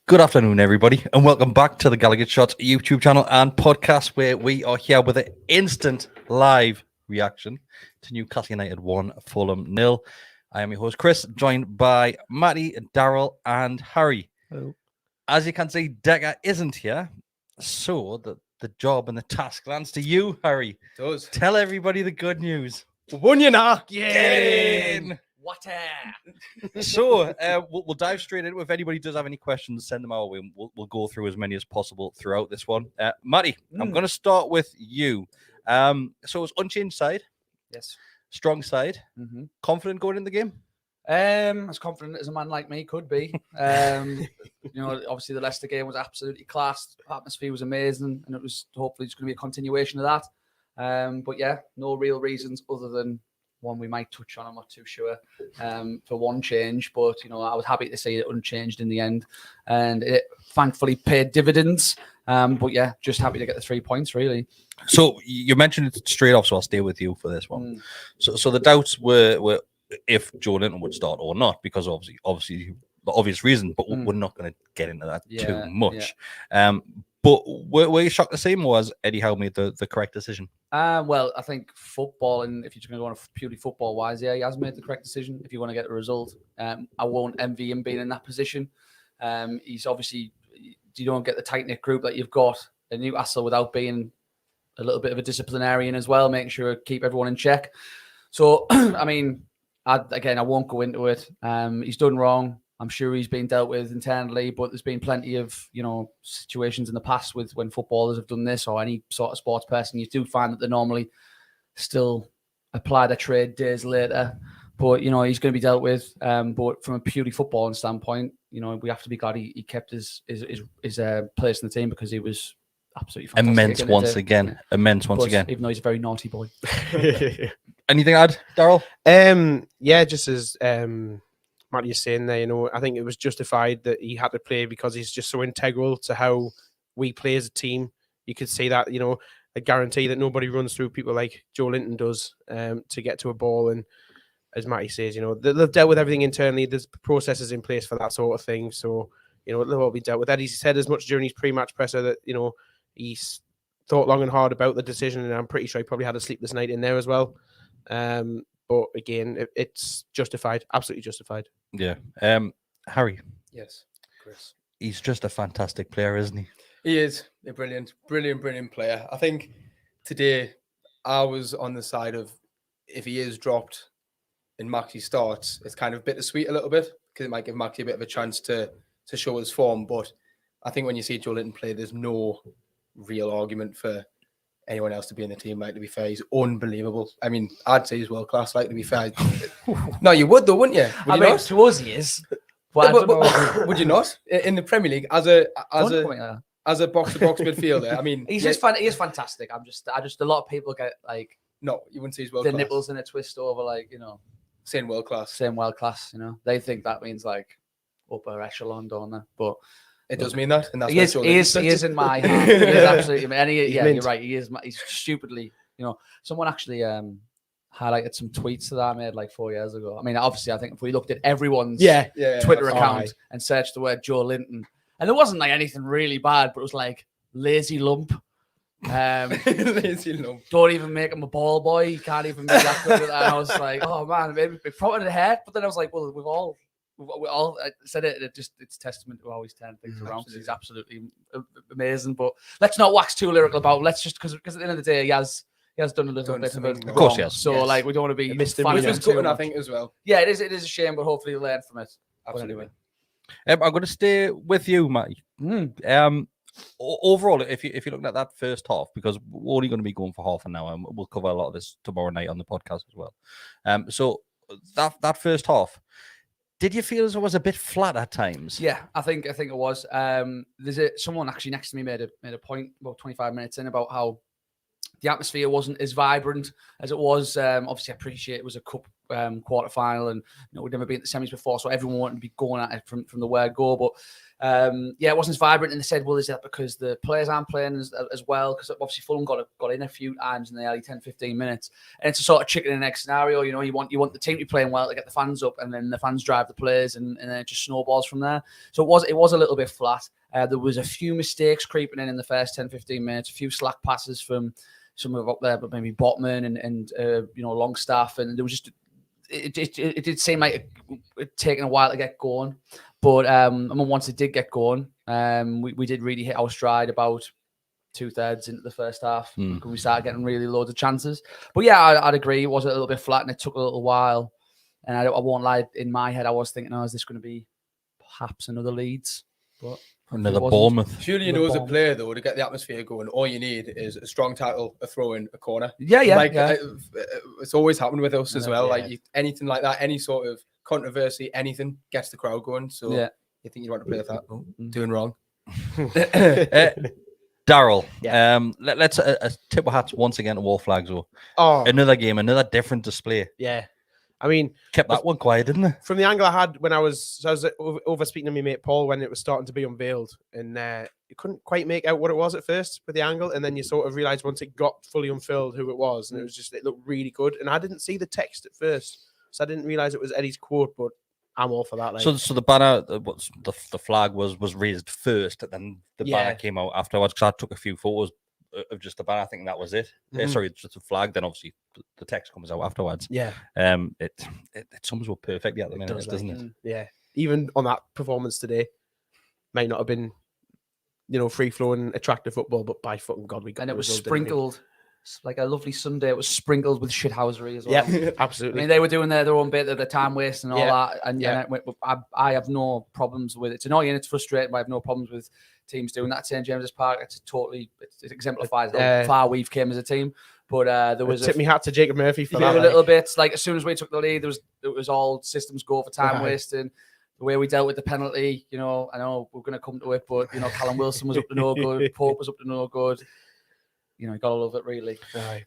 Good afternoon, everybody, and welcome back to the Gallowgateshots YouTube channel and podcast, where we are here with an instant live reaction to Newcastle United 1, Fulham 0. I am your host, Kris, joined by Matty, Daryl, and Harry. Hello. As you can see, Decker isn't here, so the job and the task lands to you, Harry. It does. Tell everybody the good news. Won you now. Get in! What So we'll dive straight into it. If anybody does have any questions, send them our way. We'll go through as many as possible throughout this one. Matty, I'm going to start with you. So it's unchanged side. Yes. Strong side. Mm-hmm. Confident going in the game? As confident as a man like me could be. Obviously the Leicester game was absolutely class. The atmosphere was amazing, and it was hopefully just going to be a continuation of that. But yeah, no real reasons other than one we might touch on, I'm not too sure, for one change. But, I was happy to see it unchanged in the end. And it thankfully paid dividends. But yeah, just happy to get the 3 points, really. So you mentioned it straight off, so I'll stay with you for this one. So the doubts were if Joelinton would start or not, because obviously the obvious reason, but we're not going to get into that too much. Yeah. But were you shocked to see him, or has Eddie Howe made the correct decision? Well, I think football, and if you're just going to go on purely football-wise, yeah, he has made the correct decision if you want to get a result. I won't envy him being in that position. He's obviously, you don't get the tight-knit group that you've got in Newcastle without being a little bit of a disciplinarian as well, making sure to keep everyone in check. So, I mean, I won't go into it. He's done wrong. I'm sure he's been dealt with internally, but there's been plenty of, situations in the past with when footballers have done this, or any sort of sports person, you do find that they normally still apply their trade days later. But, he's going to be dealt with. But from a purely footballing standpoint, we have to be glad he kept his place in the teim, because he was absolutely fantastic. Immense once again. Even though he's a very naughty boy. Anything to add, Daryl? Yeah, just as Matty is saying there, I think it was justified that he had to play, because he's just so integral to how we play as a team. You could say that, I guarantee that nobody runs through people like Joelinton does to get to a ball. And as Matty says, they've dealt with everything internally. There's processes in place for that sort of thing. So, they'll all be dealt with. Eddie said as much during his pre-match presser that, he's thought long and hard about the decision, and I'm pretty sure he probably had a sleepless night in there as well. But again, it's justified, absolutely justified. Yeah. Harry. Yes, Kris. He's just a fantastic player, isn't he? He is a brilliant player. I think today I was on the side of, if he is dropped and Maxi starts, it's kind of bittersweet a little bit, because it might give Maxi a bit of a chance to show his form. But I think when you see Joelinton play, there's no real argument for anyone else to be in the team. Like, to be fair, he's unbelievable. I mean, I'd say he's world class. Like, to be fair, no, you would though, wouldn't you? Would you not? To us, he is. But would you not in the Premier League as a box to box midfielder? I mean, he is fantastic. I just a lot of people get like, no, you wouldn't say he's world the class. nipples in a twist over, like, saying world class. They think that means like upper echelon, don't they? But it does mean that, and that's he is in my heart. He is absolutely. And you're right. He is. He's stupidly. Someone actually highlighted some tweets that I made like 4 years ago. I mean, obviously, I think if we looked at everyone's Twitter account and searched the word Joelinton, and there wasn't like anything really bad, but it was like lazy lump. Lazy lump. Don't even make him a ball boy. He can't even make that good. And I was like, oh man, maybe we propped it ahead. But then I was like, well, we all said it. It's testament to how he's turning things around, because he's absolutely amazing. But let's not wax too lyrical about. Let's just because at the end of the day, he has done a little bit of it. Of course, yes. So like, we don't want to be missed him. Which was good, I think, as well. Yeah, it is a shame, but hopefully he'll learn from it. Absolutely. I'm going to stay with you, Matty. Overall, if you're looking at that first half, because we're only going to be going for half an hour, and we'll cover a lot of this tomorrow night on the podcast as well. So that first half, did you feel as it was a bit flat at times? Yeah, I think it was. Someone actually next to me made a point about 25 minutes in about how the atmosphere wasn't as vibrant as it was. Obviously, I appreciate it was a cup quarter final, and we'd never been in the semis before, so everyone wanted to be going at it from the word go. But it wasn't as vibrant. And they said, well, is that because the players aren't playing as well? Because obviously Fulham got in a few times in the early 10-15 minutes, and it's a sort of chicken and egg scenario. You want the team to be playing well to get the fans up, and then the fans drive the players, and then it just snowballs from there. So it was a little bit flat. There was a few mistakes creeping in the first 10-15 minutes, a few slack passes from some of up there, but maybe Botman and Longstaff, and there was just it did seem like it taking a while to get going. But once it did get going, we did really hit our stride about 2/3 into the first half. We started getting really loads of chances. But yeah, I'd agree. It was a little bit flat, and it took a little while. And I won't lie, in my head, I was thinking, is this going to be perhaps another Leeds? But another Bournemouth. Surely you know as a player, though, to get the atmosphere going, all you need is a strong tackle, a throw in, a corner. It's always happened with us as well. Yeah. Like anything like that, any sort of controversy, anything gets the crowd going. So you think you want to play with that? Oh, doing wrong. Daryl, let's tip our hats once again to Wolf Flags. Another game, another different display. Yeah. I mean, kept that one quiet, didn't it? From the angle I had when I was over speaking to my mate Paul when it was starting to be unveiled, and you couldn't quite make out what it was at first with the angle, and then you sort of realised once it got fully unfurled who it was, and it looked really good. And I didn't see the text at first, so I didn't realise it was Eddie's quote, but I'm all for that. Like. So the banner, the flag was raised first, and then the banner came out afterwards. Because I took a few photos of just the banner. I think that was it. Sorry, just a flag. Then obviously the text comes out afterwards. Yeah. It sums up perfectly at the minute, doesn't it? Yeah. Even on that performance today, might not have been, free flowing, attractive football, but by fucking God, we got. And it was sprinkled. Like a lovely Sunday, it was sprinkled with shithousery as well. Yeah, absolutely. I mean, they were doing their own bit of the time waste and all that, and I have no problems with it. It's annoying, it's frustrating, but I have no problems with teams doing that at St James's Park. It exemplifies how far we've came as a team. But there was tip me hat to Jacob Murphy for that. A little bit. Like as soon as we took the lead, it was all systems go for time wasting. The way we dealt with the penalty, I know we're going to come to it, but Callum Wilson was up to no good, Pope was up to no good. You gotta love it, really.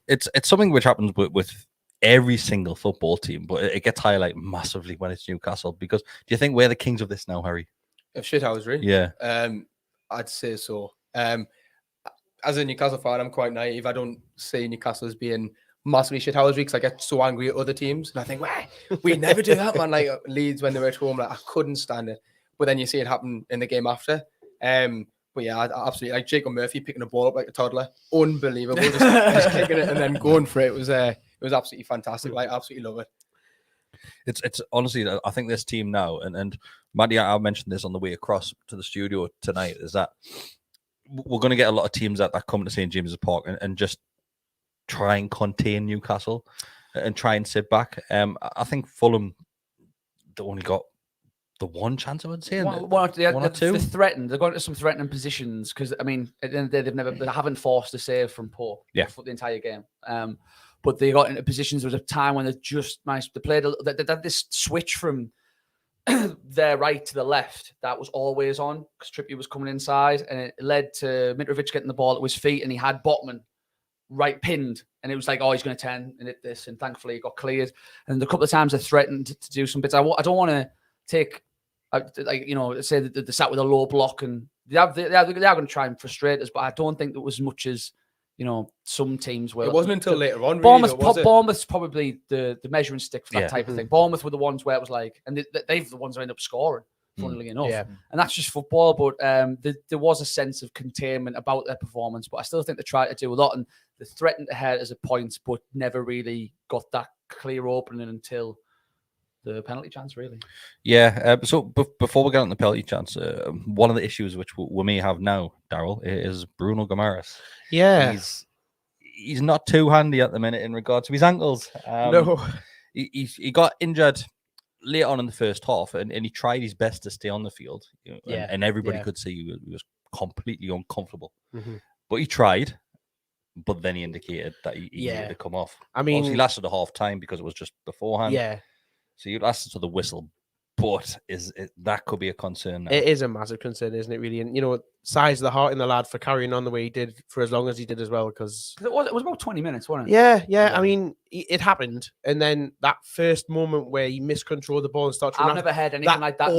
It's something which happens with every single football team, but it gets highlighted massively when it's Newcastle. Because do you think we're the kings of this now, Harry? Of shithousery? Yeah. I'd say so. As a Newcastle fan, I'm quite naive. I don't see Newcastle as being massively shithousery because I get so angry at other teams, and I think, we never do that, man. Like Leeds when they were at home, like I couldn't stand it. But then you see it happen in the game after. But yeah, I absolutely like Jacob Murphy picking a ball up like a toddler. Unbelievable. Just kicking it and then going for it. It was absolutely fantastic. Like, absolutely love it. It's honestly, I think this team now, and Matty, I mentioned this on the way across to the studio tonight, is that we're going to get a lot of teams that come to St James's Park and just try and contain Newcastle and try and sit back. I think Fulham, they only got the one chance, I would say. One or two. They're threatened. They're going to some threatening positions because, I mean, at the end of the day, they haven't forced a save from Pope for the entire game. But they got into positions. There was a time when they played. They had this switch from their right to the left that was always on because Trippier was coming inside, and it led to Mitrovic getting the ball at his feet, and he had Botman right pinned, and it was like, he's going to turn and hit this, and thankfully it got cleared. And a couple of times they threatened to do some bits. I don't want to take. Say that they sat with a low block and they are going to try and frustrate us, but I don't think there was much as some teams were. It wasn't until later on. Bournemouth's probably the measuring stick for that type of thing. Bournemouth were the ones where it was like, and they've the ones who end up scoring, funnily enough. Yeah. And that's just football. But there was a sense of containment about their performance, but I still think they tried to do a lot and they threatened to head as a point, but never really got that clear opening until the penalty chance, really. Yeah. So before we get on the penalty chance, one of the issues which we may have now, Daryl, is Bruno Guimarães. Yeah. He's not too handy at the minute in regard to his ankles. No. He got injured late on in the first half, and he tried his best to stay on the field. And everybody could see he was completely uncomfortable. Mm-hmm. But he tried. But then he indicated that he needed to come off. I mean, he lasted a half time because it was just beforehand. Yeah. So you lasted till the whistle but that could be a concern now. It is a massive concern, isn't it? Really, and size of the heart in the lad for carrying on the way he did for as long as he did as well. Because it was about 20 minutes, wasn't it? Yeah. I mean, it happened, and then that first moment where he miscontrolled the ball and started. I've never heard anything like that.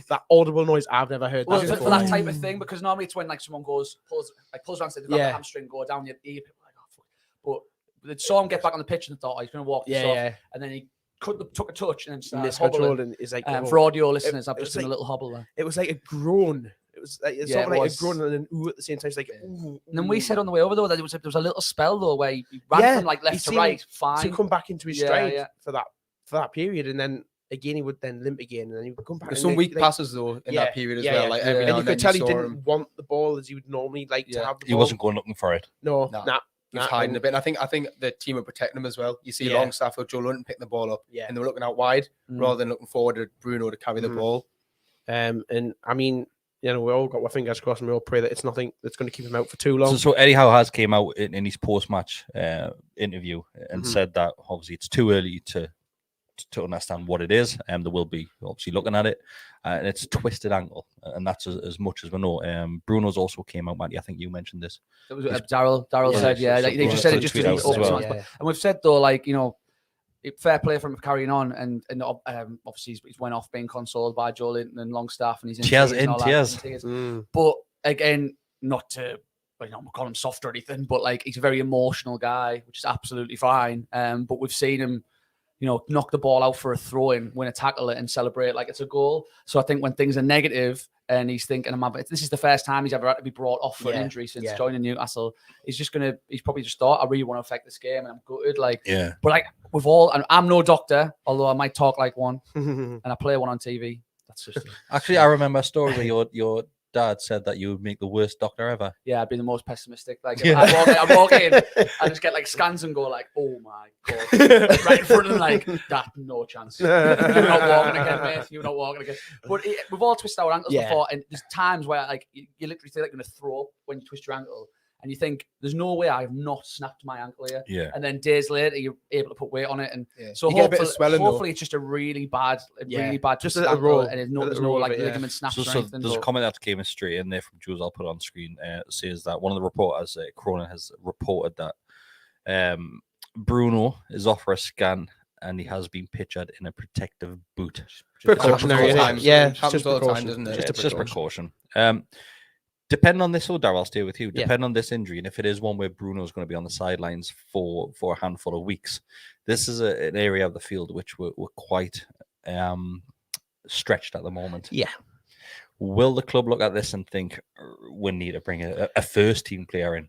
That audible noise. I've never heard. Well, that for that type of thing, because normally it's when like someone pulls around, say the hamstring, go down your ear, like, oh, fuck. But they saw him get back on the pitch and thought, oh, he's going to walk this off, and then he took a touch and then started miscontrolled, and it's like for audio listeners, I've just done a little hobble there. It was like a groan. It was like sort of like a groan and an ooh at the same time. It's like ooh. And then we said on the way over though that there was a little spell though where he ran from like left to right, fine, to come back into his stride for that period, and then again he would then limp again, and then he would come back. There's some weak passes though in that period as well. Like every now and you could tell he didn't want the ball as he would normally like to have the ball. He wasn't going looking for it. No. He was hiding a bit. And I think the team were protecting him as well. You see Longstaff or Joelinton picking the ball up, and they were looking out wide rather than looking forward to Bruno to carry the ball. And I mean, we all got our fingers crossed, and we all pray that it's nothing that's going to keep him out for too long. So Eddie Howe has came out in his post-match interview and said that obviously it's too early to understand what it is, and they will be obviously looking at it. And it's a twisted ankle, and that's as much as we know. Bruno's also came out, Matty. I think you mentioned this. It was Daryl said, they just said it just to be open. And we've said though, like fair play for him carrying on, and obviously he's went off being consoled by Joelinton and Longstaff, and he's in tears. But again, not to call him soft or anything, but like he's a very emotional guy, which is absolutely fine. But we've seen him, knock the ball out for a throw-in, win a tackle it, and celebrate like it's a goal. So I think when things are negative and he's thinking, this is the first time he's ever had to be brought off for an injury since joining Newcastle, he's probably just thought, I really want to affect this game and I'm gutted. But like with all, and I'm no doctor, although I might talk like one, and I play one on TV. That's just Actually, I remember a story where your dad said that you would make the worst doctor ever. Yeah, I'd be the most pessimistic. Like I walk in, I just get like scans and go like, oh my god, right in front of them, like that, no chance. You're not walking again, mate. You're not walking again. But we've all twisted our ankles before, and there's times where like you literally feel like you're gonna throw up when you twist your ankle. And you think, there's no way I have not snapped my ankle here. Yeah. And then days later, you're able to put weight on it. And so you get a bit of swelling, hopefully it's just a really bad just a roll. And there's no like ligament snaps or anything. There's a comment that came straight in there from Jules, I'll put on screen, says that one of the reporters, Cronin, has reported that Bruno is off for a scan and he has been pictured in a protective boot. Precautionary. It's just precaution, isn't it? It's just precaution. Depending on this, Daryl, I'll stay with you. Depending on this injury, and if it is one where Bruno's going to be on the sidelines for a handful of weeks, this is an area of the field which we're quite stretched at the moment. Yeah. Will the club look at this and think we need to bring a first team player in?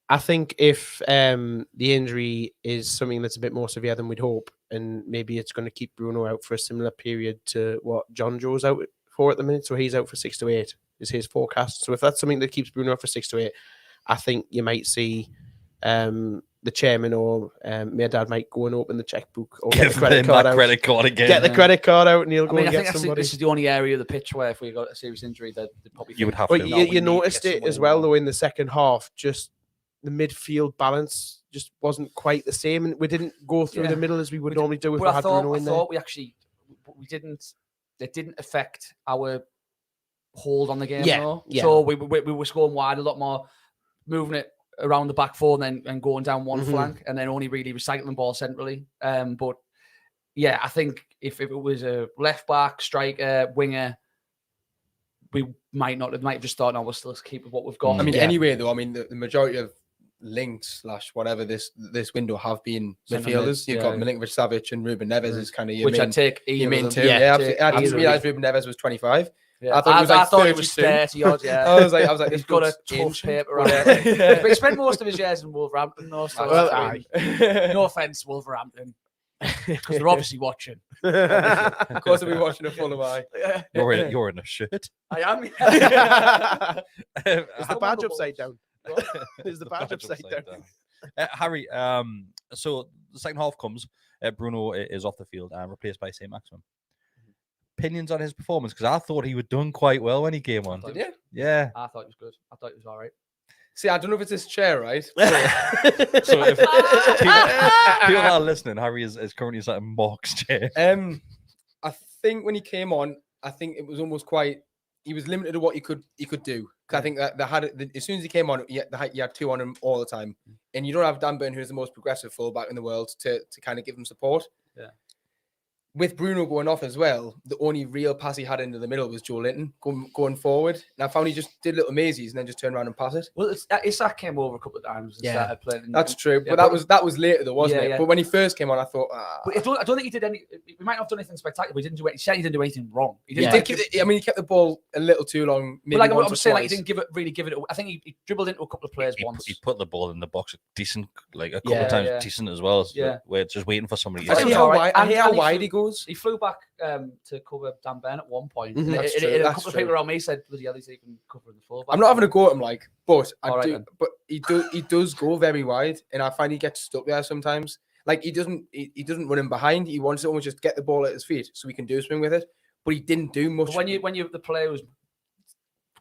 I think if the injury is something that's a bit more severe than we'd hope, and maybe it's going to keep Bruno out for a similar period to what John Joe's out for at the minute, so he's out for 6 to 8. Is his forecast. So if that's something that keeps Bruno for 6 to 8, I think you might see the chairman or my dad might go and open the checkbook or get the credit card out. Credit card again. Get the credit card out, and he'll go and get somebody. This is the only area of the pitch where if we got a serious injury, that probably you would have. But you noticed it as well, though, in the second half. Just the midfield balance just wasn't quite the same, and we didn't go through the middle as we would normally do if we had Bruno in there. It didn't affect our hold on the game, though. Yeah. So we were scoring wide a lot more, moving it around the back four and going down one flank, and then only really recycling the ball centrally. But yeah, I think if it was a left back, striker, winger, we might have just thought, no, we'll still keep with what we've got. I mean, anyway, though, I mean the majority of links / whatever this window have been midfielders. You've got Milinkovic-Savic and Ruben Neves is kind of your main two. I didn't realize Ruben Neves was 25. Yeah. I thought it was 30 odd. Yeah, I was like, he's got a tough paper on it. But he spent most of his years in Wolverhampton, though. So no offense, Wolverhampton, because they're obviously watching. Of course, they'll be watching a Fulham eye. You're in a shirt. I am. Is the badge upside down? Is the badge upside down? Harry, so the second half comes. Bruno is off the field and replaced by Saint-Maximin. Opinions on his performance? Because I thought he was done quite well when he came on. Did you? Yeah. I thought he was good. I thought he was all right. See, I don't know if it's his chair, right? So if people are listening, Harry is currently sat in Mark's chair. I think when he came on, I think it was almost quite. He was limited to what he could do. Because I think that as soon as he came on, you had 2 on him all the time, and you don't have Dan Burn, who's the most progressive fullback in the world, to kind of give him support. Yeah. With Bruno going off as well, the only real pass he had into the middle was Joelinton going forward. And I found he just did little mazies and then just turned around and pass it. Well, Isak came over a couple of times and started playing. That's true, but that was later, though, wasn't it? Yeah. But when he first came on, I thought, But I don't think he did any. We might not have done anything spectacular, but he didn't do anything wrong. He kept the ball a little too long. Maybe But like once I was or saying, twice. he didn't really give it. I think he dribbled into a couple of players once. He put the ball in the box decent, like a couple of times decent as well. Yeah. Where it's just waiting for somebody. I hear how wide he goes. He flew back to cover Dan Burn at one point. Mhm. And That's true, a that's couple of true. people around me said, "Bloody hell, he's even covering the fullback." I'm not having a go at him, but Then. But he does go very wide, and I find he gets stuck there sometimes. Like he doesn't run in behind. He wants to almost just get the ball at his feet so he can do something with it. But he didn't do much. But when you the player who's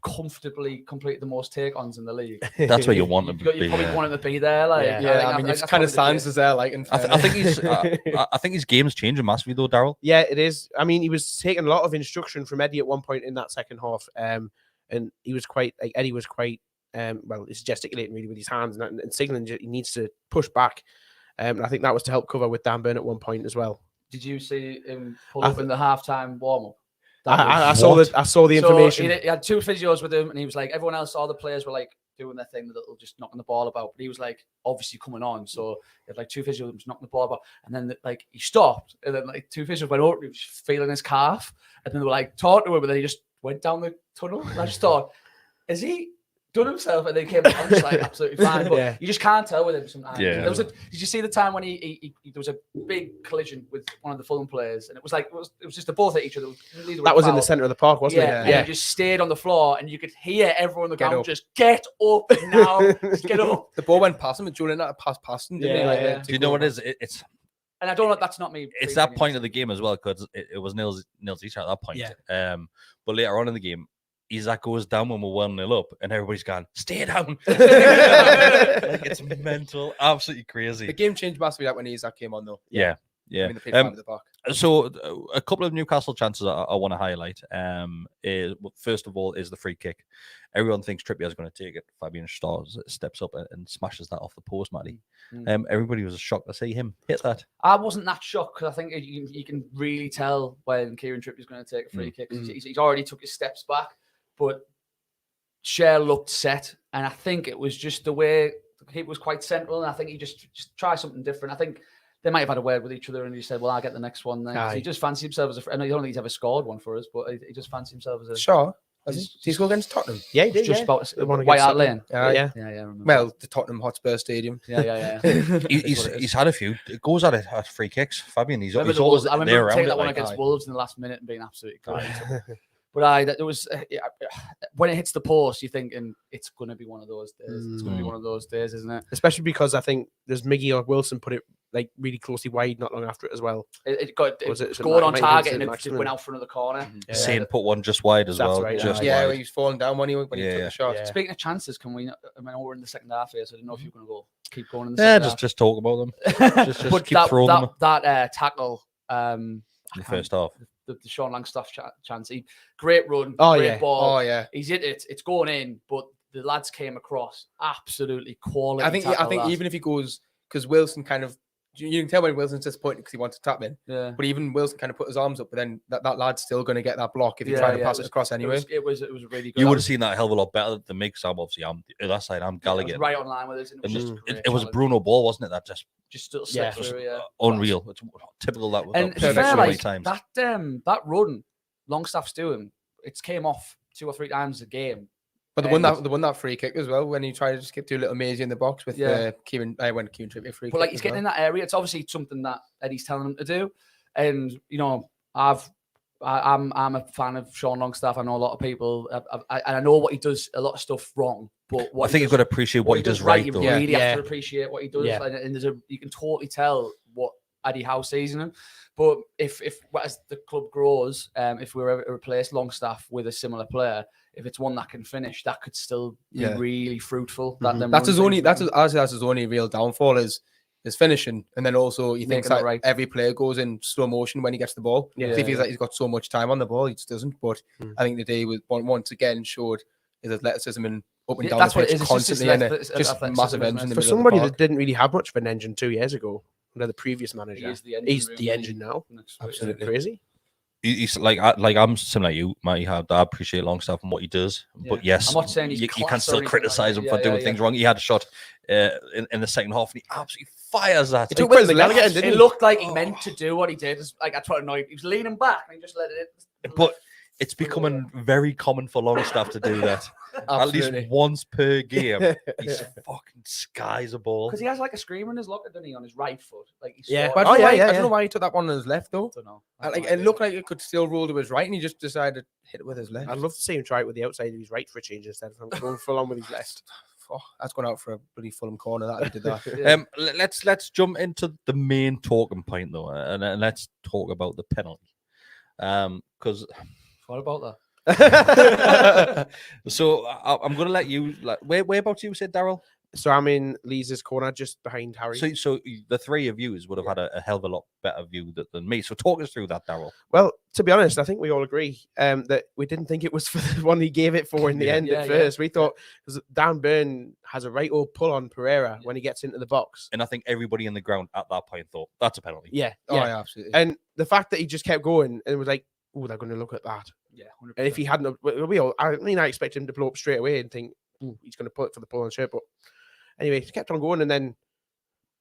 comfortably completed the most take-ons in the league, That's where you want him you to be. probably want him to be there. Like, I mean, it kind of stands as there. Like, I think he's. I think his game's changing massively though, Daryl. Yeah, it is. I mean, he was taking a lot of instruction from Eddie at one point in that second half, and he was quite like Eddie was quite he's gesticulating really with his hands and signaling he needs to push back. And I think that was to help cover with Dan Burn at one point as well. Did you see him pull up in the halftime warm-up? I saw the information. He had 2 physios with him, and he was like, everyone else, all the players were like doing their thing, that just knocking the ball about. But he was like, obviously coming on, so he had like 2 physios knocking the ball about, and then like he stopped, and then like 2 physios went over, he was feeling his calf, and then they were like talking to him, and then he just went down the tunnel. And I just thought, is he done himself? And then he came out just like absolutely fine, but you just can't tell with him sometimes. Yeah. Did you see the time when there was a big collision with one of the Fulham players, and it was just the both at each other. That was in the centre of the park, wasn't it? And he just stayed on the floor, and you could hear everyone on the ground just get up now, just get up. The ball went past him, and Julian had to pass past him. Didn't he? Like, Do you know what it is? It's. And I don't know. That's not me. It's that point of the game as well, because it was nils each at that point. Yeah. But later on in the game, Isak goes down when we're 1-0 up, and everybody's gone, stay down. Like, it's mental, absolutely crazy. The game changed massively when Isak came on, though. Yeah. I mean, they played at the back. So a couple of Newcastle chances I want to highlight. First of all, is the free kick. Everyone thinks Trippier's going to take it. Fabian Stars steps up and smashes that off the post, Matty. Everybody was shocked to see him hit that. I wasn't that shocked, because I think you can really tell when Kieran Trippier's going to take a free kick. He's already took his steps back, but Cher looked set, and I think it was just the way the keeper was quite central, and I think he just tried something different. I think they might have had a word with each other, and he said, "Well, I'll get the next one." Then he just fancied himself as a. I know, I don't think he's ever scored one for us, but he just fancied himself as a. Sure. Did he score against Tottenham? Yeah, he did. Just about White White Hart Lane. Yeah. I remember. Well, the Tottenham Hotspur Stadium. Yeah. He's had a few goes at it at free kicks. Fabian, he's always I remember there taking around that it. one Like, against Wolves in the last minute and being absolutely great. But it was when it hits the post, you're thinking it's going to be one of those days. It's going to be one of those days, isn't it? Especially because I think there's Miggy or Wilson put it like really closely wide not long after it as well. It Was scored on Saint-Maximin? target, and it went out for another corner. Saint put one just wide as That's well. right, Just Yeah, wide. when he was falling down when he took the shot. Yeah. Speaking of chances, can we? I mean, we're in the second half here, so I didn't know if you were going to keep going in the second half. Just talk about them. just But keep throwing them that tackle in the first half. the Sean Langstaff chance. Great run, Oh, great yeah. ball. Oh, yeah. He's hit it. It's going in, but the lads came across absolutely quality. I think even if he goes, because Wilson kind of, you can tell when Wilson's disappointed because he wants to tap in. Yeah. But even Wilson kind of put his arms up, but then that lad's still going to get that block if you try to pass it across anyway. It was really good. You would have seen that a hell of a lot better than me, because I'm obviously on the other side. I'm It was Gallowgate. right on line with us. It was Bruno Ball, wasn't it? That just still slipped through. Yeah. unreal. It's typical that. And that to be so fair, many like times. that run, Longstaff's doing, it came off 2 or 3 times a game. But the one that free kick as well, when he tried to just do a little mazy in the box with Kieran Trippier free kick. But like he's getting in that area. It's obviously something that Eddie's telling him to do. And you know, I'm a fan of Sean Longstaff. I know a lot of people, and I know what he does. A lot of stuff wrong, but I think you've got to appreciate what he does right, though. You really have to appreciate what he does, and you can totally tell what Eddie Howe sees in him. But if as the club grows, if we're ever replace Longstaff with a similar player, if it's one that can finish, that could still be really fruitful. That's his only real downfall is his finishing, and then also he thinks Making it that right. every player goes in slow motion when he gets the ball. Yeah. He feels like he's got so much time on the ball, he just doesn't. But I think today was once again showed his athleticism and up and down That's the what it pitch is. It's just constantly, and his just athleticism, massive isn't engine in it? the For middle somebody of the that park. didn't really have much of an engine 2 years ago under the previous manager, He is the engine he's room, the isn't engine he? now. Absolutely. Crazy. He's like I'm similar to you, Matty. I appreciate Longstaff and what he does, but yes, I'm not saying he's you can class or still anything criticize like him that. for doing things wrong. He had a shot in the second half, and he absolutely fires that. He took with his leg, didn't It he? looked like he meant to do what he did. Like, that's what annoyed. He was leaning back and he just let it in. But it's becoming very common for Longstaff to do that. At least Absolutely. once per game, he's fucking skies a ball. Because he has like a screamer in his locker, doesn't he, on his right foot? Like he's Yeah. But Oh, I yeah, don't know why he took that one on his left though. I don't know. Like it looked like it could still roll to his right, and he just decided to hit it with his left. I'd love to see him try it with the outside of his right for a change instead of going full on with his left. Oh, that's gone out for a bloody Fulham corner. That he did that. Let's jump into the main talking point though, and let's talk about the penalty. Because What about that? so I'm gonna let you. Like, whereabouts you said, Daryl? So I'm in Lee's corner, just behind Harry. So the three of you would have had a hell of a lot better view than me. So talk us through that, Daryl. Well, to be honest, I think we all agree that we didn't think it was for the one he gave it for in the end at first. We thought because Dan Burn has a right old pull on Pereira when he gets into the box. And I think everybody in the ground at that point thought that's a penalty. Yeah, Oh, yeah. yeah, absolutely. And the fact that he just kept going and was like, oh, they're going to look at that. Yeah, 100%. And if he hadn't, I expect him to blow up straight away and think, ooh, he's going to put it for the pull on shirt. But anyway, he kept on going and then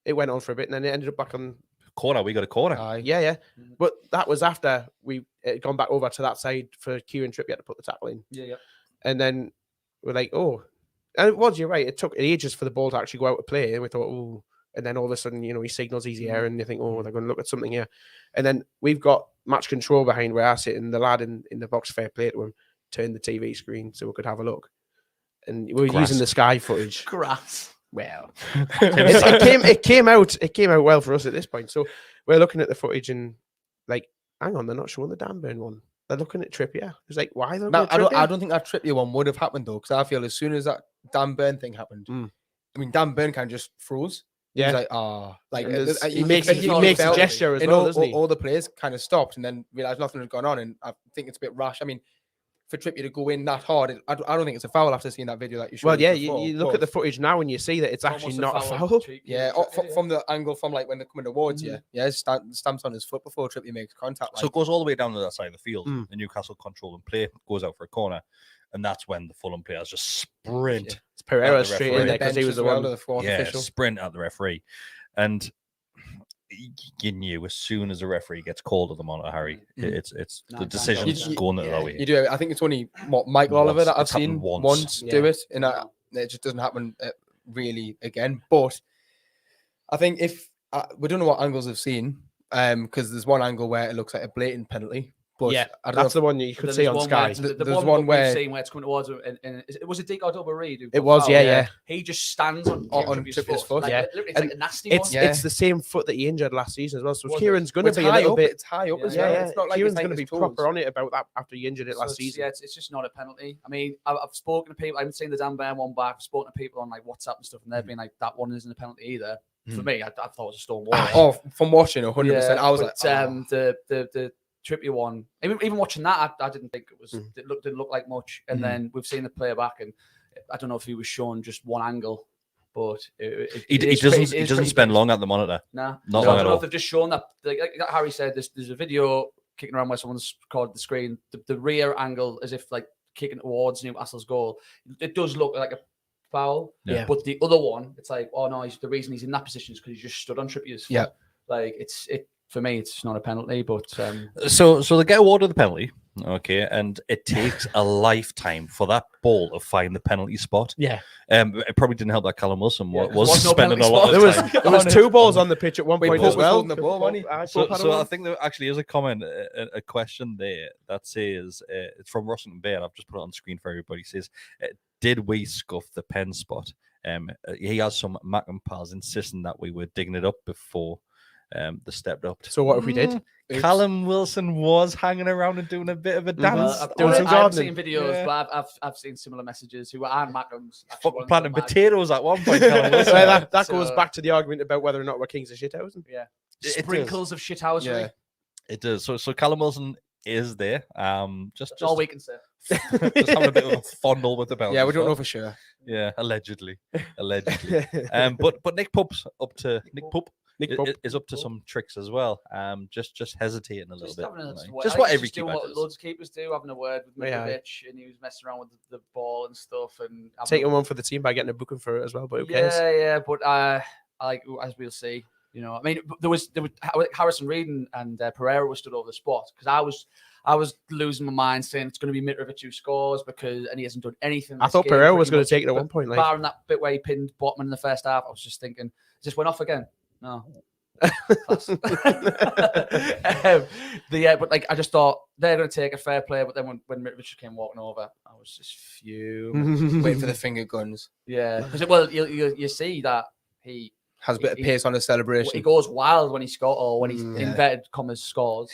it went on for a bit and then it ended up back on. Corner, we got a corner. Yeah. But that was after we had gone back over to that side for Kieran Trippier to put the tackle in. Yeah. And then we're like, oh, and it was, you're right. It took ages for the ball to actually go out to play. And we thought, oh, and then all of a sudden, he signals easy air and you think, oh, they're going to look at something here. And then we've got match control behind where I sit and the lad in the box, fair play to him, turned the TV screen so we could have a look. And we were using the Sky footage. Grass. Well, it came out well for us at this point. So we're looking at the footage and like, hang on, they're not showing the Dan Burn one. They're looking at Trippier. It's like, why? I don't think that Trippier one would have happened though, because I feel as soon as that Dan Burn thing happened, I mean, Dan Burn kind of just froze. Yeah, He's like, he makes a gesture as well, doesn't he? All the players kind of stopped and then realized nothing had gone on, and I think it's a bit rash. I mean, for Trippier to go in that hard, I don't think it's a foul after seeing that video that you showed. Well, yeah, before, you look at the footage now and you see that it's actually not a foul. Yeah, from the angle from like when they're coming towards you. Yeah, stamps on his foot before Trippier makes contact. So it goes all the way down to that side of the field. The Newcastle control and play goes out for a corner, and that's when the Fulham players just sprint. It's Pereira the straight referee. in there because he was the one. Official. Sprint at the referee, and you knew as soon as the referee gets called at the monitor, Harry, it's the decision's going that way. You do. I think it's only Michael Oliver that I've seen once Yeah. do it, and it just doesn't happen really again. But I think if we don't know what angles I've seen, because there's one angle where it looks like a blatant penalty. But Yeah, I don't know that's the one you could see on Sky. There's one where we've seen where it's coming towards him, and it was a Dick or double read. It was, yeah. He just stands on Trippier's foot. Like, Yeah. literally, it's like a nasty It's one. it's the same foot that he injured last season as well. So Was it? Kieran's going to it's be a high little up. bit. It's high up as Yeah, well. Yeah, It's not like Kieran's it's going to be his toes. proper on it about that after he injured it So last it's- season. Yeah, it's just not a penalty. I mean, I've spoken to people. I haven't seen the Dan Burn one back. I've spoken to people on like WhatsApp and stuff, and they've been like, "That one isn't a penalty either." For me, I thought it was a stone wall. Oh, from watching 100%, I was like, the Trippier one. Even watching that, I didn't think it was. It didn't look like much. And then we've seen the player back, and I don't know if he was shown just one angle, but He doesn't spend long at the monitor. Nah, Not so long I at don't know all. if they've just shown that. Like Harry said, there's a video kicking around where someone's recorded the screen. The rear angle, as if like kicking towards Newcastle's goal. It does look like a foul. Yeah. But the other one, it's like, oh no, the reason he's in that position is because he just stood on Trippier's foot. Yeah. Like it for me, it's not a penalty, but So they get awarded the penalty, okay, and it takes a lifetime for that ball to find the penalty spot. Yeah. It probably didn't help that Callum Wilson Yeah, was there was no spending a penalty lot spot. of time. There was two balls on the pitch at one point Pope as was well. holding the ball, wasn't he? So I think there actually is a comment, a question there that says, it's from Russell Bay, and I've just put it on the screen for everybody. It says, did we scuff the pen spot? He has some Mac and pals insisting that we were digging it up before they stepped up. So what if we did? Callum Wilson was hanging around and doing a bit of a dance. doing some I haven't gardening. seen videos, Yeah. but I've seen similar messages. Who are Mackham's Planting potatoes at one point. Callum Wilson. Well, that So- goes back to the argument about whether or not we're kings of shithousen. Yeah, It sprinkles of shithousery. Yeah. It does. So Callum Wilson is there. Just That's all we can say. just having a bit of a fondle with the belt. Yeah, we as don't well. know for sure. Yeah, allegedly. But Nick Pup is up to some tricks as well. Just hesitating a little Just bit. having a- like, I just think what he's every just doing keeper what does. loads of keepers do, having a word with Yeah. Mitrovic, and he was messing around with the ball and stuff, and having Taking one for the team by getting a booking for it as well, but who cares? yeah, but like as we'll see, you know, I mean, there was Harrison Reed and Pereira were stood over the spot because I was losing my mind saying it's going to be Mitrovic who scores and he hasn't done anything. I this thought game Pereira was pretty going to much, take it at but one point. Like, barring that bit where he pinned Botman in the first half, I was just thinking, just went off again. No. Class. But like I just thought they're going to take a fair play, but then when Mitrovic came walking over, I was just fuming. Waiting for the finger guns. Yeah, because well, you see that he Has a bit of pace on his celebration. he goes wild when he scores or when he's inverted commas scores.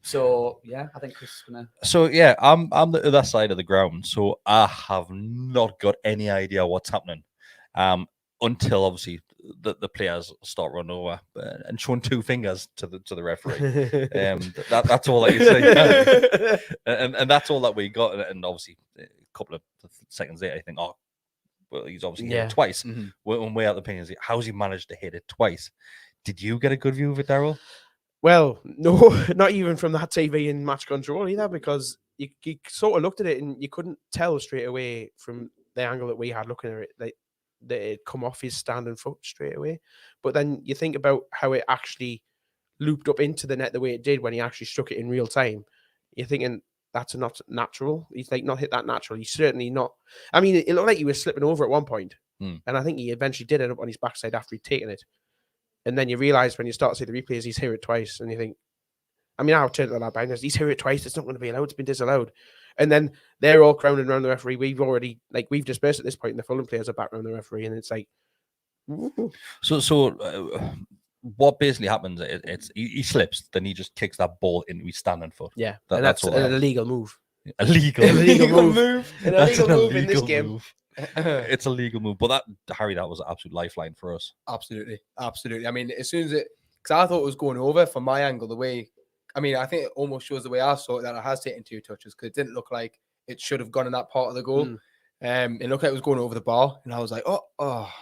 So yeah, I think Kris is gonna. So yeah, I'm the other side of the ground, so I have not got any idea what's happening. Until obviously the players start running over and showing two fingers to the referee. That's all that you see, and that's all that we got. And obviously, a couple of seconds later, I think, oh, well, he's obviously hit it twice. Mhm. When way out the opinions, how's he managed to hit it twice? Did you get a good view of it, Daryl? Well, no, not even from that TV in match control either, because you sort of looked at it and you couldn't tell straight away from the angle that we had looking at it that it come off his standing foot straight away. But then you think about how it actually looped up into the net the way it did when he actually struck it in real time. You're thinking that's not natural. He's like not hit that natural. He's certainly not. I mean, it looked like he was slipping over at one point, and I think he eventually did end up on his backside after he'd taken it. And then you realise when you start to see the replays, he's hit it twice, and you think, I mean, I'll turn to that behind us. He's hit it twice. It's not going to be allowed. It's been disallowed. And then they're all crowning around the referee. We've dispersed at this point, and the Fulham players are back around the referee, and it's like, ooh. So what basically happens? He slips, then he just kicks that ball into his standing foot. Yeah, That's and that's all an that- illegal move. Illegal move. An That's illegal an move in this illegal game. move. It's a legal move, but Harry, that was an absolute lifeline for us. Absolutely. I mean, as soon as because I thought it was going over from my angle, the way, I mean, I think it almost shows the way I saw it that it has taken 2 touches because it didn't look like it should have gone in that part of the goal. It looked like it was going over the bar, and I was like, oh,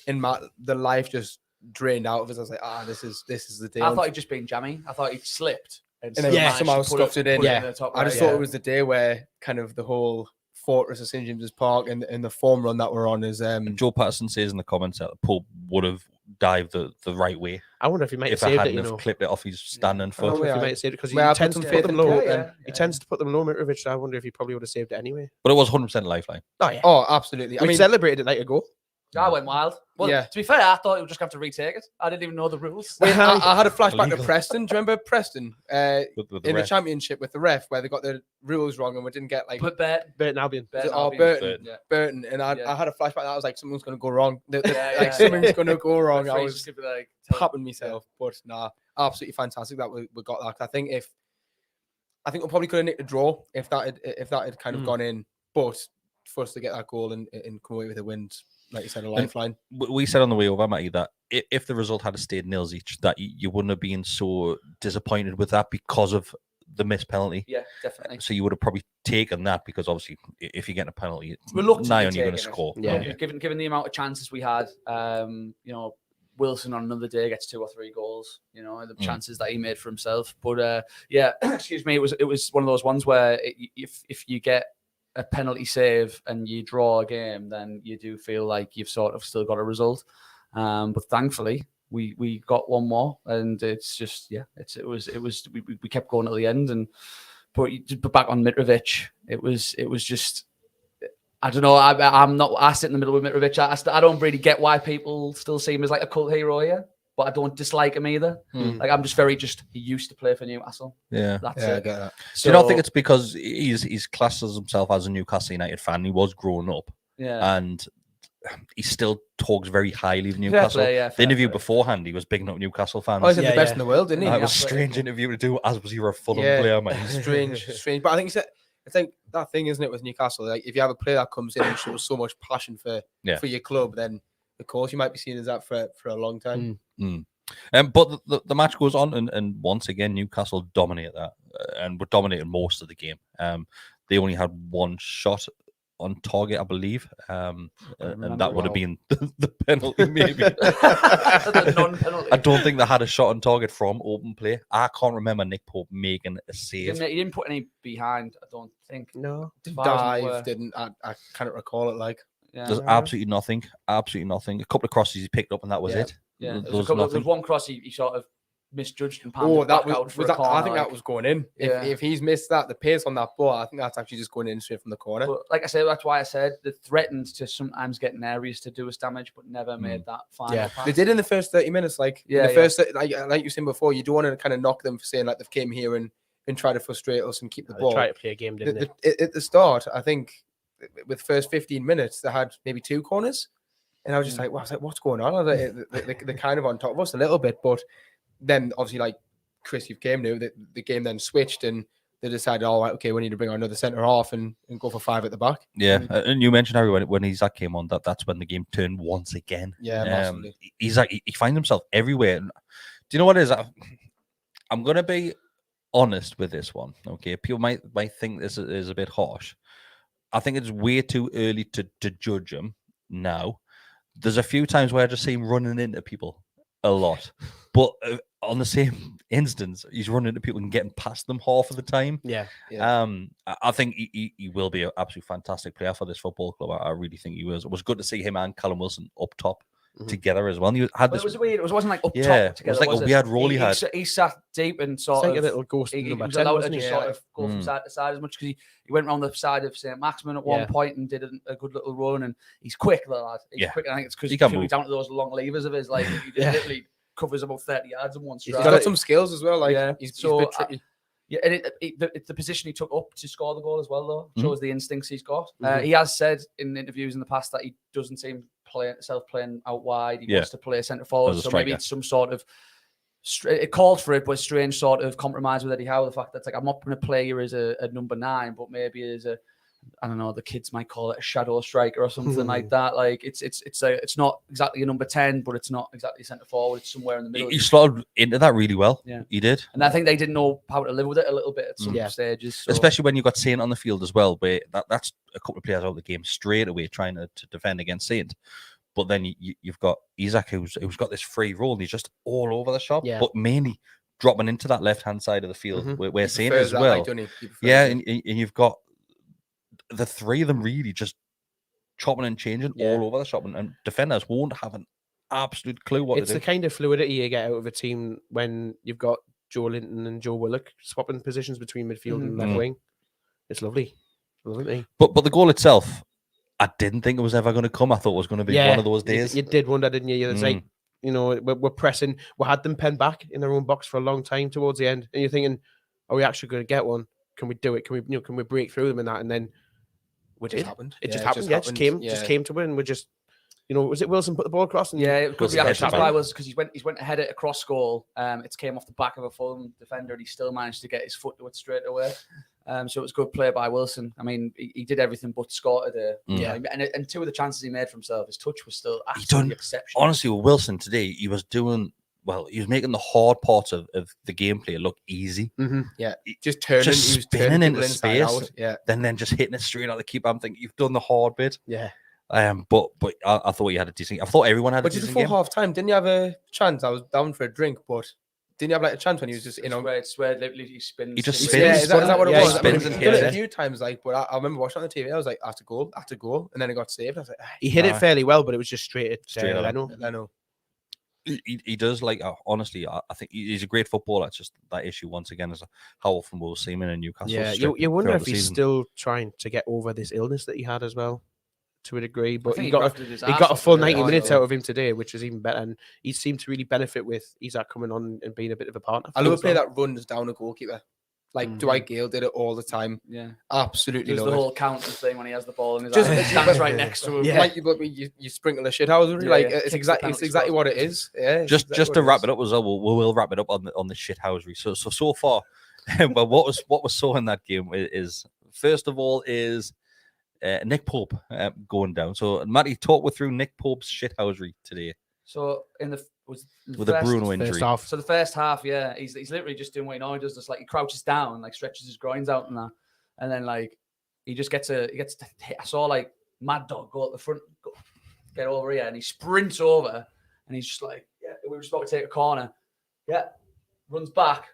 and the life just drained out of us. I was like, this is the day. I thought he'd just been jammy. I thought he'd slipped and then managed somehow to stuffed it in. put Yeah. the top I just right. thought it was the day where kind of the whole fortress of St James's Park and the form run that we're on is Joe Patterson says in the comments that the Pope would have dived the right way I wonder if he might have if I saved it, hadn't you have know. clipped it off his standing I foot. wonder if he yeah. might have saved it because he May I put tends some to faith put them in low. Pope then? He tends to put them low, Mitrovic. So I wonder if he probably would have saved it anyway. But it was 100% lifeline. Oh yeah. Oh, absolutely. I We mean, celebrated it like a goal. I went wild. Well, Yeah. to be fair, I thought he would just have to retake it. I didn't even know the rules. I had a flashback to Illegal. Preston. Do you remember Preston With the in the ref. championship with the ref where they got the rules wrong and we didn't get like But Burton Albion. Burton. Yeah. Burton, and I had a flashback that I was like, something's going to go wrong. Yeah, Something's going to go wrong. I Referees was just gonna be like, popping myself, but nah, absolutely fantastic that we got that. I think we probably could have nicked a draw if that had kind of gone in, but for us to get that goal and come away with a win, like you said, a lifeline. We said on the way over, Matty, that if the result had stayed nils each, that you wouldn't have been so disappointed with that because of the missed penalty. yeah, definitely. So you would have probably taken that because obviously if you get a penalty, it's Reluctantly nigh on you're going to taking it. score. Yeah. Given the amount of chances we had, you know, Wilson on another day gets 2 or 3 goals. You know, the chances that he made for himself. But yeah, excuse me, it was one of those ones where if you get a penalty save and you draw a game, then you do feel like you've sort of still got a result. But thankfully, we got one more, and it's just we kept going at the end. And but back on Mitrovic, it was just. I don't know. I sit in the middle with Mitrovic. I don't really get why people still see him as like a cult hero here, but I don't dislike him either. Like I'm just he used to play for Newcastle. Yeah. That's Yeah, I it. get that. Do you not think it's because he's classes himself as a Newcastle United fan? He was growing up, Yeah. and he still talks very highly of Newcastle. The interview beforehand, he was bigging up Newcastle fans. Oh, he's the best in the world, didn't he? It was a strange interview to do, as was he a Fulham player, man. Strange. But I think that thing, isn't it, with Newcastle? Like, if you have a player that comes in and shows so much passion for your club, then of course you might be seen as that for a long time. But the match goes on, and once again Newcastle dominate that, and were dominating most of the game. They only had one shot on target, I believe, and that would have been the penalty, maybe. The non-penalty. I don't think they had a shot on target from open play. I can't remember Nick Pope making a save. He didn't put any behind, I don't think. No. Dive, didn't. I can't recall it, like. Yeah. There's absolutely nothing. Absolutely nothing. A couple of crosses he picked up, and that was it. Yeah, there was one cross he sort of misjudged and handed that back out for a corner. I think that was going in. Yeah. If he's missed that, the pace on that ball, I think that's actually just going in straight from the corner. But like I said, that's why I said they threatened to sometimes get in areas to do us damage, but never made that final pass. They did in the first 30 minutes. Like first, like you said before, you don't want to kind of knock them for saying like they've came here and try to frustrate us and keep the ball. They tried to play a game, didn't they? At the start, I think with the first 15 minutes, they had maybe 2 corners. And I was just like, what's going on? They're kind of on top of us a little bit. But then, obviously, like Kris, you've came now, the game then switched and they decided, all right, okay, we need to bring on another centre half and go for 5 at the back. Yeah, and you mentioned, Harry, when Isak came on, that's when the game turned once again. Yeah, massively. Isak, he finds himself everywhere. And do you know what it is? I'm going to be honest with this one, okay? People might think this is a bit harsh. I think it's way too early to judge him now. There's a few times where I just see him running into people a lot, but on the same instance, he's running into people and getting past them half of the time. Yeah. I think he will be an absolutely fantastic player for this football club. I really think he was. It was good to see him and Callum Wilson up top together as well. And he had this. It was weird. It wasn't like up top together. It was like a weird role he had. He sat deep and sort like of a little ghost. He was allowed to just sort of go from side to side as much because he went around the side of Saint-Maximin at one point and did a good little run. And he's quick, the lad. He's quick. And I think it's because he's down to those long levers of his. Like he just literally covers about 30 yards in one stride. He's got some skills as well. Like he's a bit tricky. And it's the position he took up to score the goal as well, though. Shows the instincts he's got. He has said in interviews in the past that he doesn't seem playing out wide. He wants to play centre forward. So maybe it's some sort of it called for it, but a strange sort of compromise with Eddie Howe. The fact that it's like I'm not going to play here as a number 9, but maybe as a, I don't know, the kids might call it a shadow striker or something like that. Like it's not exactly a number 10, but it's not exactly centre forward. It's somewhere in the middle. He slotted into that really well. Yeah, he did. And I think they didn't know how to live with it a little bit at some stages. So. Especially when you got Saint on the field as well, where that's a couple of players out of the game straight away trying to defend against Saint. But then you've got Isak who's got this free role and he's just all over the shop, but mainly dropping into that left-hand side of the field where Saint as well. And you've got the 3 of them really just chopping and changing all over the shop, and defenders won't have an absolute clue what to do. It's the kind of fluidity you get out of a team when you've got Joelinton and Joe Willock swapping positions between midfield and left wing. It's lovely. But the goal itself, I didn't think it was ever going to come. I thought it was going to be one of those days. You did wonder, didn't you? It's like, you know, we're pressing. We had them penned back in their own box for a long time towards the end, and you're thinking, are we actually going to get one? Can we do it? Can we break through them in that? And then it just happened. It just happened. Just came to win. We just, you know, was it Wilson put the ball across? And it could be actually was because he went ahead at a cross goal. It came off the back of a Fulham defender, and he still managed to get his foot to it straight away. So it was good play by Wilson. I mean, he did everything but score today. And 2 of the chances he made for himself, his touch was still absolutely exceptional. Honestly, with Wilson today, he was making the hard part of the gameplay look easy. Just turning, just spinning into space. Out. Then just hitting it straight at the keeper. I'm thinking you've done the hard bit. Yeah. But I thought he had a decent. I thought everyone had a decent game. But half time, didn't you have a chance? I was down for a drink, but. Didn't you have like a chance when he was just, you know? It's where literally he spins. He just spins. Yeah, is that what it was? He spins and hits it a few times, like, but I remember watching on the TV. I was like, after goal, and then it got saved. I was like, he hit it fairly well, but it was just straight at Leno. He does, like, honestly, I think he's a great footballer. It's just that issue once again is how often we'll see him in Newcastle. Yeah, you wonder if he's still trying to get over this illness that he had as well. To a degree, but he got a full 90 minutes out of him today, which is even better. And he seemed to really benefit with Isak coming on and being a bit of a partner. I love a player that runs down a goalkeeper. Like Dwight Gale did it all the time. Yeah, absolutely. There's the whole counting thing when he has the ball in his Just hand. Stands right next to him. Yeah. Like you sprinkle a shithousery. Yeah, Like yeah. it's Kicks the penalty exactly spot. what it is. Yeah. Just to wrap it up as well, we'll wrap it up on the shithousery. So far, but what was saw in that game is first of all is Nick Pope going down. So Matty, talk me through Nick Pope's shithousery today. So With a Bruno injury. First half. So the first half, yeah, he's literally just doing what he normally does. Just like he crouches down, like stretches his groins out and that, and then like he just gets to hit. I saw like Mad Dog go at the front, get over here, and he sprints over, and he's just like, yeah, we were just about to take a corner, yeah, runs back,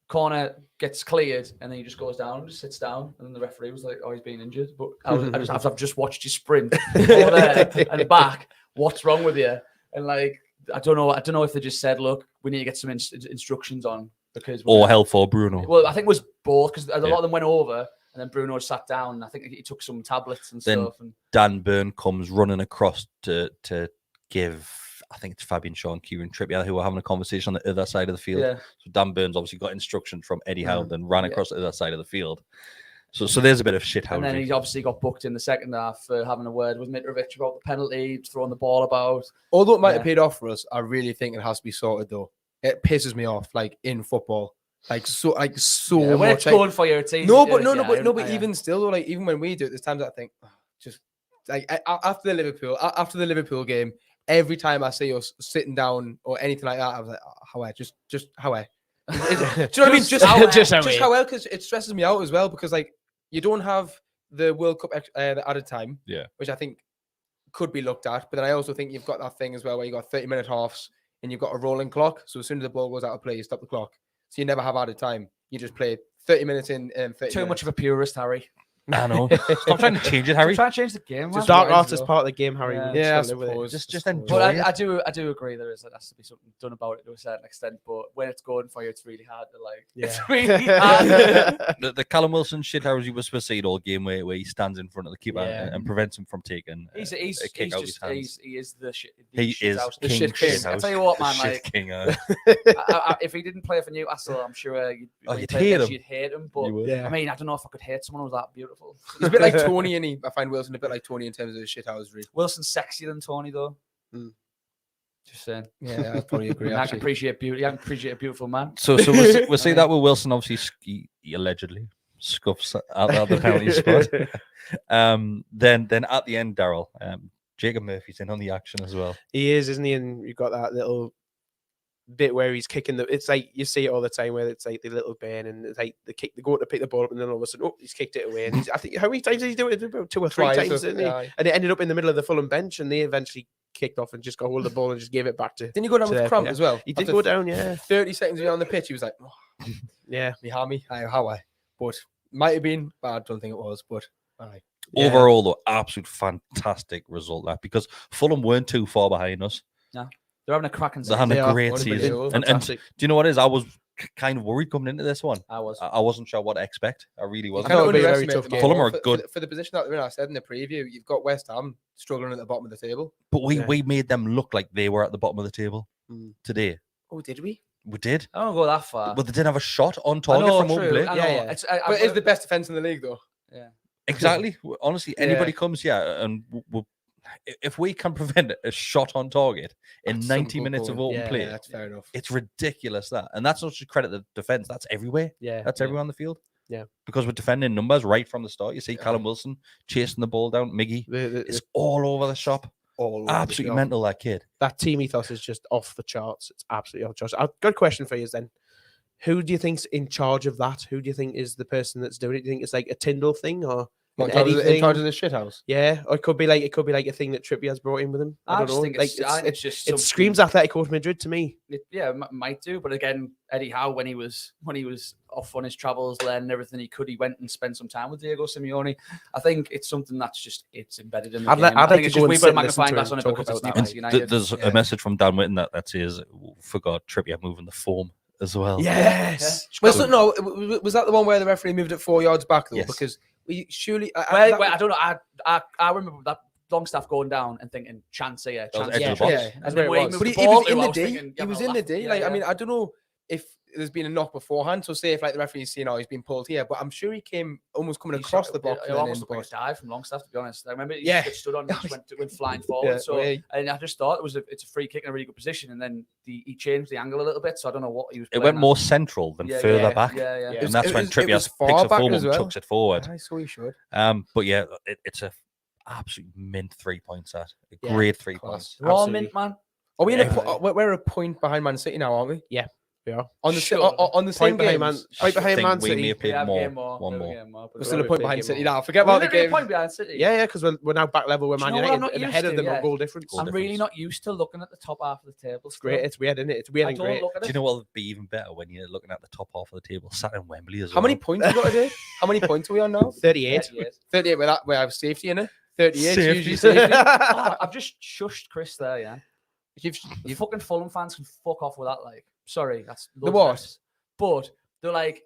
corner gets cleared, and then he just goes down, just sits down, and then the referee was like, oh, he's been injured, but I've just watched you sprint over there and back. What's wrong with you? And like. I don't know if they just said, look, we need to get some instructions on because help for Bruno. Well, I think it was both because a lot of them went over and then Bruno sat down. And I think he took some tablets and stuff. And Dan Burn comes running across to give, I think it's Fabian Shaw and Kieran Trippier who were having a conversation on the other side of the field. Yeah. So Dan Burns obviously got instructions from Eddie Howe, then ran across the other side of the field. So there's a bit of shithousery. And then he obviously got booked in the second half for having a word with Mitrovic about the penalty, throwing the ball about. Although it might have paid off for us, I really think it has to be sorted though. It pisses me off, like in football, when much. It's going for your team. But even still, though, like even when we do it, there's times I think, just like after the Liverpool game, every time I see us sitting down or anything like that, I was like, how just how do you know what I mean? Just how because it stresses me out as well because like you don't have the World Cup added time, which I think could be looked at. But then I also think you've got that thing as well where you got 30-minute halves and you've got a rolling clock. So as soon as the ball goes out of play, you stop the clock. So you never have added time. You just play 30 minutes in. 30 Too much of a purist, Harry. I know. Stop trying to change it, Harry. Trying to change the game. Just dark art is part of the game, Harry. Yeah, I suppose. Just enjoy But it. I do agree there has to be something done about it to a certain extent. But when it's going for you, it's really hard to like. Yeah. It's really hard. The Callum Wilson shithousery was supposed to see it all game where he stands in front of the keeper and prevents him from taking He's a kick out his hands. He is the shit. He is the king shit king. shithouse. I tell you what, The man. shit Like, king, if he didn't play for Newcastle, I'm sure you'd hate him. But I mean, I don't know if I could hate someone who's that beautiful. He's a bit like Tony, and I find Wilson a bit like Tony in terms of his shithousery. Wilson's sexier than Tony, though. Just saying. Yeah, I probably agree. I can appreciate beauty. I can appreciate a beautiful man. So we'll see that with Wilson. Obviously, he allegedly scuffs out the penalty spot. Then at the end, Daryl, Jacob Murphy's in on the action as well. He is, isn't he? And you've got that little bit where he's kicking it's like you see it all the time where it's like the little bend and it's like they go to pick the ball up and then all of a sudden he's kicked it away and I think how many times did he do it? About 2 or 3 times, didn't he? And it ended up in the middle of the Fulham bench and they eventually kicked off and just got hold of the ball and just gave it back to. Didn't he go down with cramp as well? He did go down, yeah. 30 seconds on the pitch, he was like, yeah, me, how I, but might have been, but I don't think it was. But all right. Overall, though, absolute fantastic result that because Fulham weren't too far behind us. No. They're having a cracking season. They're having a great season. And do you know what it is? I was kind of worried coming into this one. I wasn't sure what to expect. I really wasn't. It would be a very tough game. Fulham are good. For the position that they're in, I said in the preview, you've got West Ham struggling at the bottom of the table. But we made them look like they were at the bottom of the table today. Oh, did we? We did. I don't go that far. But they didn't have a shot on target from open play. Yeah. But it's the best defense in the league, though. Yeah. Exactly. Honestly, anybody comes here and if we can prevent a shot on target in 90 minutes of open play, that's fair enough. It's ridiculous that. And that's not just credit the defense, that's everywhere. Yeah. That's everywhere on the field. Yeah. Because we're defending numbers right from the start. You see Callum Wilson chasing the ball down. Miggy is all over the shop. Absolutely mental, that kid. That team ethos is just off the charts. It's absolutely off the charts. I've got a question for you then. Who do you think's in charge of that? Who do you think is the person that's doing it? Do you think it's like a Tyndall thing or in charge of the shithouse? Yeah, or it could be like a thing that Trippier has brought in with him. I don't know. Think it's just it screams Atletico Madrid to me. It might do, but again, Eddie Howe when he was off on his travels, learning everything he could, he went and spent some time with Diego Simeone. I I it's something that's it's embedded in the game. I'd like to go and we've got a magnifying glass on it because it's Newcastle United. There's a message from Dan Whitten that says, forgot Trippier moving the form as well. Yes. Was that the one where the referee moved it 4 yards back though? Yes. Because we surely. I don't know. I remember that Longstaff going down and thinking chance here, chance. Edge of the box. Yeah, and then but he was in the D. He was in the D. Like I mean, I don't know if there's been a knock beforehand. So say if like the referee's saying, oh, he's been pulled here, but I'm sure he came almost coming across the box. It almost looked like a dive from Longstaff, to be honest. I remember he Yeah. just stood on and just went flying forward. Yeah, so way. and I just thought it's a free kick in a really good position, and then he changed the angle a little bit. So I don't know what he was. It playing went at. more central than further back. Yeah. And that's when it Trippier was picks far the back form as and well. chucks it forward. I saw he should. But yeah, it's a absolute mint 3 points. That a Yeah, great 3 class. points. We're all Absolutely. mint, man. Are we in Yeah. we're a point behind Man City now, aren't we? Yeah, we are. On the Sure. on the same Point behind games. Right behind think Man we City. may have played Yeah, more. game more. One Yeah, more. game more. We're still a We're point a behind big City game now. Forget We're about the literally a game. point behind City. Yeah, because we're now back level with Do you Man know what I'm United not and ahead used of them to? on Yeah. goal difference. Goal I'm really difference. not used to looking at the top half of the table. It's great. It's weird, isn't it? It's weird I and don't great. look at Do it. you know what would be even better when you're looking at the top half of the table, sat in Wembley as well? How many points we got today? How many points are we on now? 38. 38 with that. We have safety in it. 38 Safety. usually safety. Oh, I've just shushed Chris there, yeah. You've You fucking Fulham fans can fuck off with that. Like, sorry, that's The what? less. But they're like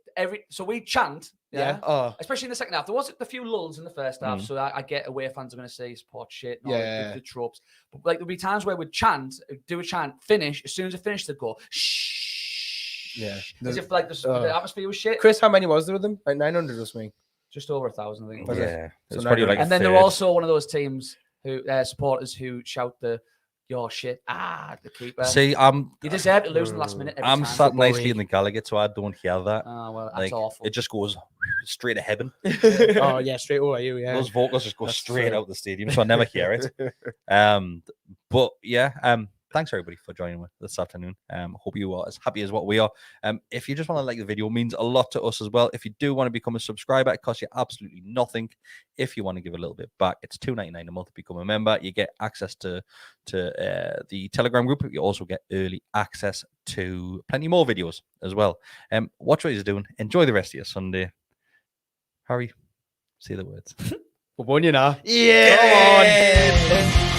so we chant, yeah. Oh, Especially in the second half. There was a few lulls in the first half, so I get away fans are going to say support shit, and all the tropes. But like there'll be times where we'd chant, do a chant, finish. As soon as it finished, they'd go shh. Yeah. As if like the atmosphere was shit. Chris, how many was there of them? Like 900 or something. Just over 1,000, I think. Was it? Yeah, So it's now probably you're- like a And then they're third. also one of those teams who supporters who shout your shit at the keeper. See, You deserve to lose in the last minute. Every I'm time. sat nicely in the Gallowgate, so I don't hear that. Oh well, that's Like awful. it just goes straight to heaven. Oh, yeah, straight over you, yeah. Those vocals just go That's straight true. out the stadium, so I never hear it. But yeah, thanks everybody for joining us this afternoon. Hope you are as happy as what we are. If you just want to like the video, it means a lot to us as well. If you do want to become a subscriber, it costs you absolutely nothing. If you want to give a little bit back, it's $2.99 a month to become a member. You get access to the Telegram group. You also get early access to plenty more videos as well. Watch what you're doing. Enjoy the rest of your Sunday. Harry, say the words. We're on you now. Yeah! Come on.